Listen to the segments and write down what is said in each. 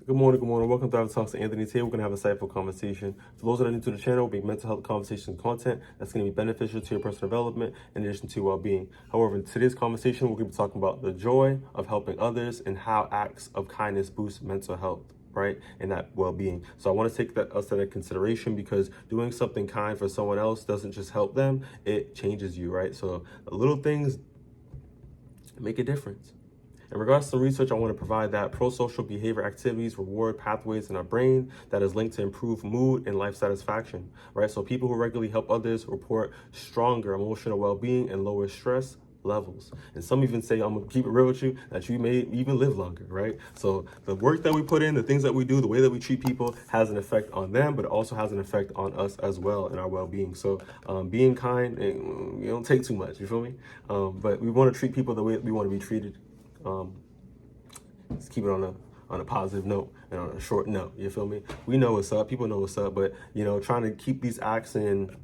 Good morning, good morning. Welcome to Our Talks. Anthony. Today we're going to have a insightful conversation. For those that are new to the channel, we'll be mental health conversation content that's going to be beneficial to your personal development in addition to well-being. However, in today's conversation, we're going to be talking about the joy of helping others and how acts of kindness boost mental health, right, and that well-being. So I want to take us into consideration because doing something kind for someone else doesn't just help them, it changes you, right? So the little things make a difference. In regards to research, I want to provide that prosocial behavior activities reward pathways in our brain that is linked to improved mood and life satisfaction, right? So people who regularly help others report stronger emotional well-being and lower stress levels. And some even say, I'm gonna keep it real with you, that you may even live longer, right? So the work that we put in, the things that we do, the way that we treat people has an effect on them, but it also has an effect on us as well in our well-being. So being kind, you don't take too much, you feel me? But we want to treat people the way we want to be treated. Let's keep it on a positive note and on a short note. You feel me? We know what's up. People know what's up. But trying to keep these acts and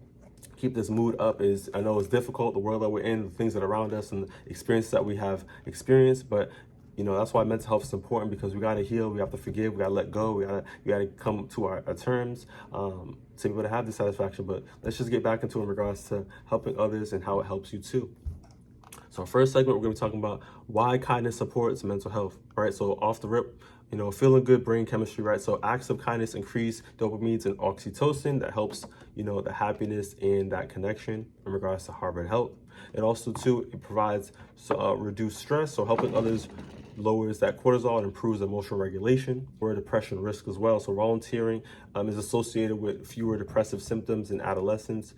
keep this mood up is, I know it's difficult. The world that we're in, the things that are around us, and the experiences that we have experienced. But that's why mental health is important, because we gotta heal. We have to forgive. We gotta let go. We gotta come to our terms to be able to have this satisfaction. But let's just get back into in regards to helping others and how it helps you too. So first segment, we're going to be talking about why kindness supports mental health, right? So off the rip, feeling good brain chemistry, right? So acts of kindness increase dopamines and oxytocin that helps, the happiness and that connection in regards to heart and health. It also, too, it provides reduced stress, so helping others lowers that cortisol and improves emotional regulation or depression risk as well. So volunteering is associated with fewer depressive symptoms in adolescents.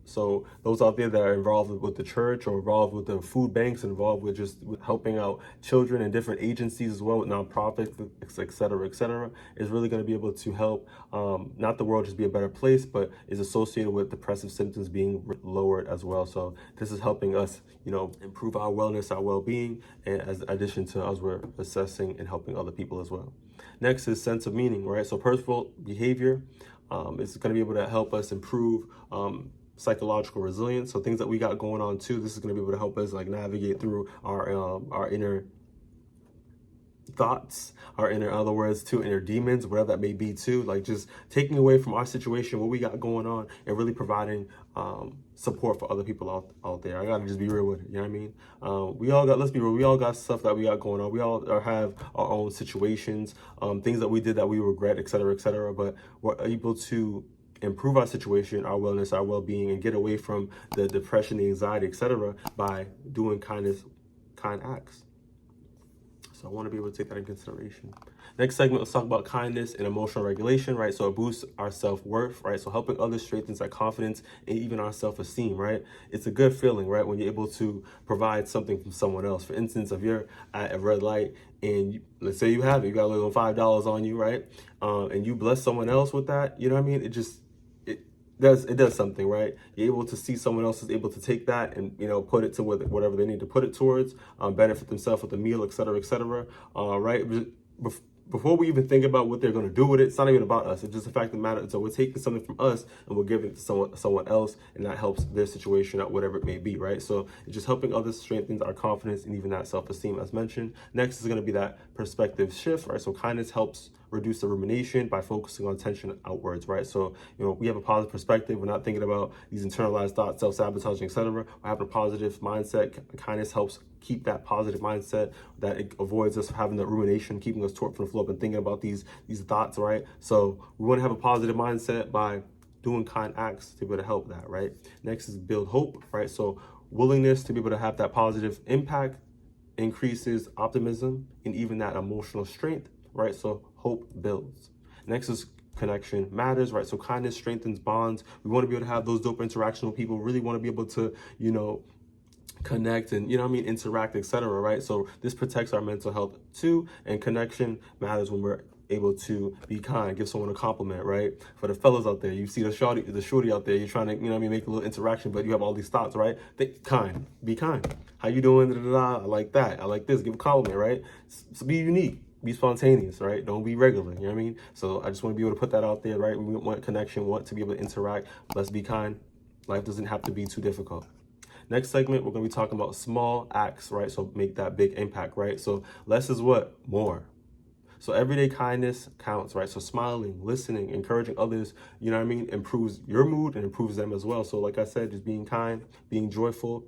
So those out there that are involved with the church or involved with the food banks, involved with just helping out children and different agencies as well, with nonprofits, et cetera, is really going to be able to help not the world just be a better place, but is associated with depressive symptoms being lowered as well. So this is helping us, improve our wellness, our well-being, and as addition to us, we're assessing and helping other people as well. Next is sense of meaning, right? So purposeful behavior is going to be able to help us improve psychological resilience. So things that we got going on too, this is going to be able to help us navigate through our inner thoughts, in other words, too, inner demons, whatever that may be too, just taking away from our situation, what we got going on, and really providing support for other people out there. I gotta just be real with it, you know what I mean? Let's be real, we all got stuff that we got going on. We all have our own situations, things that we did that we regret, et cetera, but we're able to improve our situation, our wellness, our well-being, and get away from the depression, the anxiety, etc., by doing kind acts. So I want to be able to take that in consideration. Next segment, let's talk about kindness and emotional regulation, right? So it boosts our self-worth, right? So helping others strengthens that confidence and even our self-esteem, right? It's a good feeling, right? When you're able to provide something from someone else. For instance, if you're at a red light and let's say you got a little $5 on you, right? And you bless someone else with that, you know what I mean? It does something, right? You're able to see someone else is able to take that and put it to whatever they need to put it towards, benefit themselves with a meal, et cetera, right? Before we even think about what they're going to do with it, it's not even about us. It's just the fact of the matter. So we're taking something from us and we're giving it to someone else, and that helps their situation out, whatever it may be, right? So it's just helping others strengthens our confidence and even that self-esteem, as mentioned. Next is going to be that perspective shift, right? So kindness helps reduce the rumination by focusing on attention outwards, right? So, we have a positive perspective. We're not thinking about these internalized thoughts, self-sabotaging, etc. We're having a positive mindset. Kindness helps keep that positive mindset, that it avoids us having the rumination, keeping us torqued from the floor up and thinking about these thoughts, right? So we want to have a positive mindset by doing kind acts to be able to help that, right? Next is build hope, right? So willingness to be able to have that positive impact increases optimism and even that emotional strength, right? So hope builds. Next is connection matters, right? So kindness strengthens bonds. We want to be able to have those dope interactions with people. Really want to be able to, connect and interact, etc., right? So this protects our mental health too, and connection matters when we're able to be kind, give someone a compliment, right? For the fellas out there, you see the shorty out there, you're trying to, make a little interaction, but you have all these thoughts, right? Think kind, be kind. How you doing? Da-da-da. I like that. I like this. Give a compliment, right? So be unique. Be spontaneous, right? Don't be regular, you know what I mean? So I just want to be able to put that out there, right? We want connection, want to be able to interact. Let's be kind. Life doesn't have to be too difficult. Next segment, we're going to be talking about small acts, right? So make that big impact, right? So less is what? More. So everyday kindness counts, right? So smiling, listening, encouraging others, you know what I mean, improves your mood and improves them as well. So like I said, just being kind, being joyful,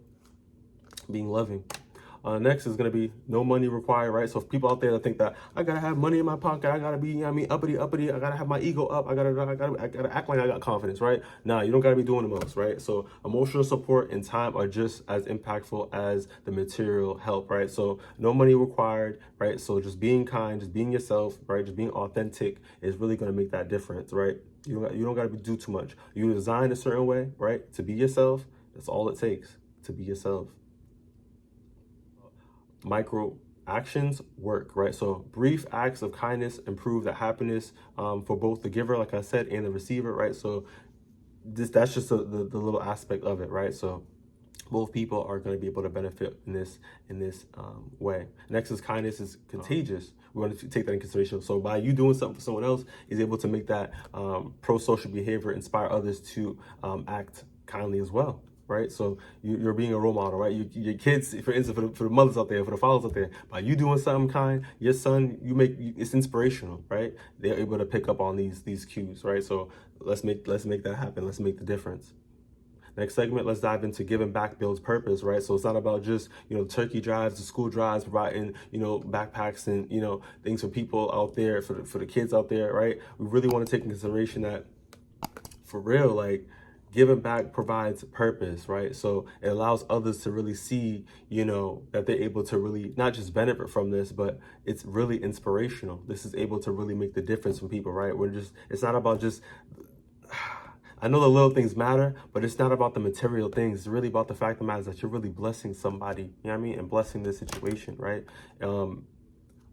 being loving. Next is going to be no money required, right? So if people out there that think that I gotta have money in my pocket, I gotta be, you know what I mean, uppity, I gotta have my ego up, I gotta act like I got confidence, right? Nah, you don't gotta be doing the most, right? So emotional support and time are just as impactful as the material help, right? So no money required, right? So just being kind, just being yourself, right? Just being authentic is really going to make that difference, right? You don't got to do too much. You designed a certain way, right? To be yourself. That's all it takes to be yourself. Micro actions work, right? So brief acts of kindness improve the happiness for both the giver, like I said, and the receiver, right? So that's just the little aspect of it, right? So both people are going to be able to benefit in this way. Next is kindness is contagious. We want to take that in consideration. So by you doing something for someone else, is able to make that pro-social behavior inspire others to act kindly as well. Right, so you're being a role model, right? Your kids, for instance, for the mothers out there, for the fathers out there, by you doing something kind, your son, it's inspirational, right? They're able to pick up on these cues, right? So let's make that happen. Let's make the difference. Next segment, let's dive into giving back builds purpose, right? So it's not about just, turkey drives, the school drives, providing, backpacks and, things for people out there, for the kids out there, right? We really want to take in consideration that for real, like, giving back provides purpose, right? So it allows others to really see, that they're able to really not just benefit from this, but it's really inspirational. This is able to really make the difference from people, right? It's not about just, I know the little things matter, but it's not about the material things. It's really about the fact of the matter is that you're really blessing somebody, you know what I mean? And blessing this situation, right?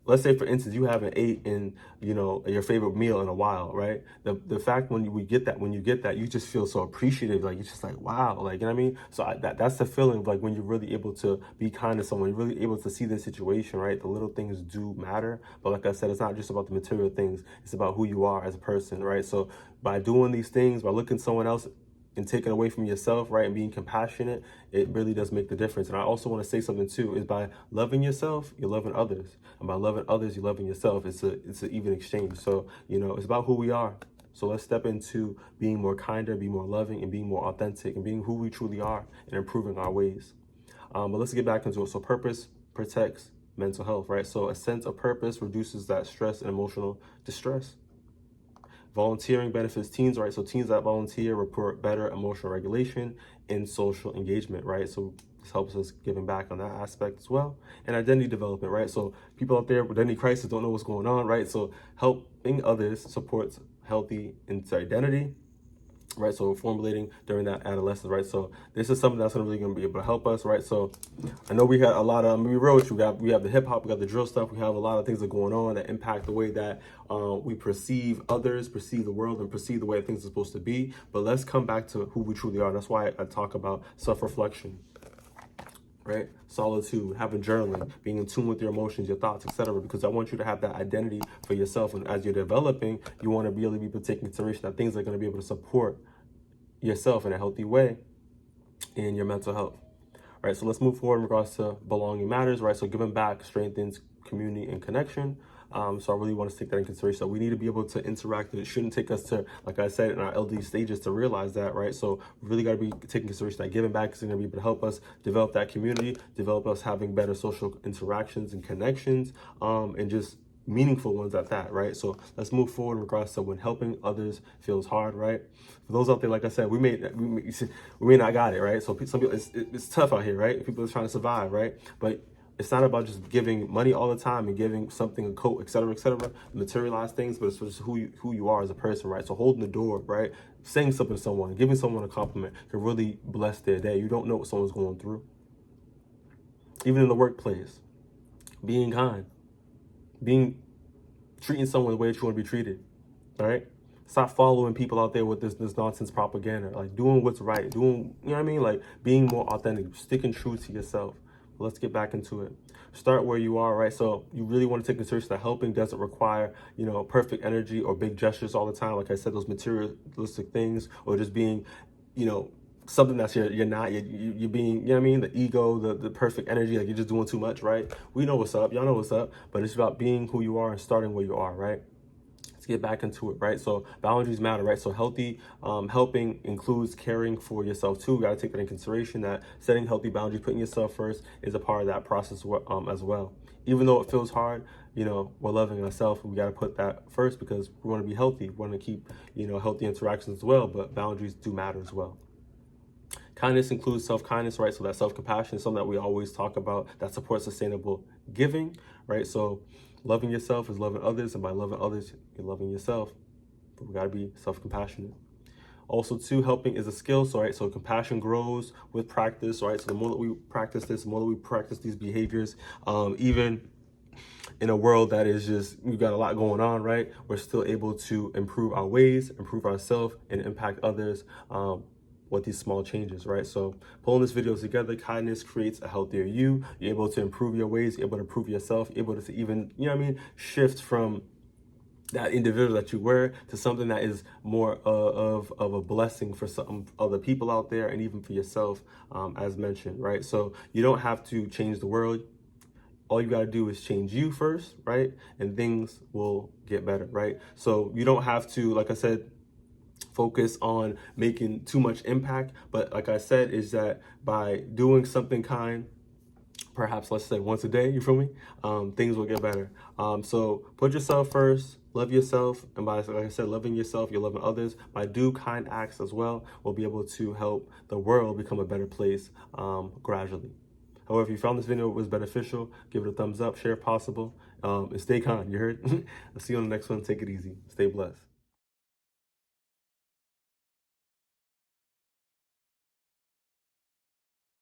Let's say, for instance, you haven't ate in, your favorite meal in a while, right? The fact when you get that, you just feel so appreciative. Like, it's just like, wow, like, you know what I mean? So that's the feeling of like when you're really able to be kind to someone, you're really able to see the situation, right? The little things do matter. But like I said, it's not just about the material things. It's about who you are as a person, right? So by doing these things, by looking at someone else and taking away from yourself, right, and being compassionate, it really does make the difference. And I also want to say something too, is by loving yourself, you're loving others. And by loving others, you're loving yourself. It's an even exchange. So, it's about who we are. So let's step into being more kinder, being more loving, and being more authentic, and being who we truly are, and improving our ways. But let's get back into it. So purpose protects mental health, right? So a sense of purpose reduces that stress and emotional distress. Volunteering benefits teens, right? So teens that volunteer report better emotional regulation and social engagement, right? So this helps us giving back on that aspect as well. And identity development, right? So people out there with identity crisis don't know what's going on, right? So helping others supports healthy identity, right? So formulating during that adolescence, right? So this is something that's really going to be able to help us, right? So I know we got a lot of, I'm gonna be real with you, we have the hip hop, we got the drill stuff, we have a lot of things that are going on that impact the way that we perceive others, perceive the world, and perceive the way things are supposed to be. But let's come back to who we truly are. That's why I talk about self-reflection, right? Solitude, having journaling, being in tune with your emotions, your thoughts, etc. Because I want you to have that identity for yourself. And as you're developing, you want to really be able to take consideration that things are going to be able to support yourself in a healthy way in your mental health. Right, so let's move forward in regards to belonging matters, right? So giving back strengthens community and connection. So I really want to take that in consideration. So we need to be able to interact. It shouldn't take us to, like I said, in our LD stages to realize that, right? So we really got to be taking consideration that giving back is going to be able to help us develop that community, develop us having better social interactions and connections, and just meaningful ones at that, right? So let's move forward in regards to when helping others feels hard, right? For those out there, like I said, we may not got it, right? So some people, it's tough out here, right? People are trying to survive, right? But it's not about just giving money all the time and giving something a coat, etc., materialized things, but it's just who you are as a person, right? So holding the door, right? Saying something to someone, giving someone a compliment can really bless their day. You don't know what someone's going through. Even in the workplace, being kind, treating someone the way that you want to be treated, all right? Stop following people out there with this nonsense propaganda, like doing what's right, doing, you know what I mean? Like being more authentic, sticking true to yourself. Let's get back into it. Start where you are, right? So you really want to take consideration that helping doesn't require, perfect energy or big gestures all the time. Like I said, those materialistic things or just being, something that's you're not, you're being, you know what I mean, the ego, the perfect energy, like you're just doing too much, right? We know what's up, y'all know what's up, but it's about being who you are and starting where you are, right? Let's get back into it, right? So boundaries matter, right? So healthy helping includes caring for yourself too. You got to take that in consideration, that setting healthy boundaries, putting yourself first, is a part of that process as well. Even though it feels hard, you know, we're loving ourselves. We got to put that first because we want to be healthy. We want to keep, you know, healthy interactions as well. But boundaries do matter as well. Kindness includes self-kindness, right? So that self-compassion is something that we always talk about that supports sustainable giving, right? So loving yourself is loving others, and by loving others, you're loving yourself. But we gotta be self-compassionate. Also, too, helping is a skill, so right, so compassion grows with practice, right? So the more that we practice this, the more that we practice these behaviors, even in a world that is just, we've got a lot going on, right? We're still able to improve our ways, improve ourselves, and impact others with these small changes, right? So pulling this video together, kindness creates a healthier you. You're able to improve your ways, you're able to improve yourself, you're able to even, you know what I mean, shift from that individual that you were to something that is more of a blessing for some other people out there and even for yourself, as mentioned, right? So you don't have to change the world. All you got to do is change you first, right? And things will get better, right? So you don't have to, like I said, focus on making too much impact. But like I said, is that by doing something kind, perhaps let's say once a day, you feel me? Things will get better. So put yourself first, love yourself, and by, like I said, loving yourself, you're loving others. By do kind acts as well, we'll be able to help the world become a better place gradually. However, if you found this video was beneficial, give it a thumbs up, share if possible, and stay kind, you heard? I'll see you on the next one. Take it easy. Stay blessed.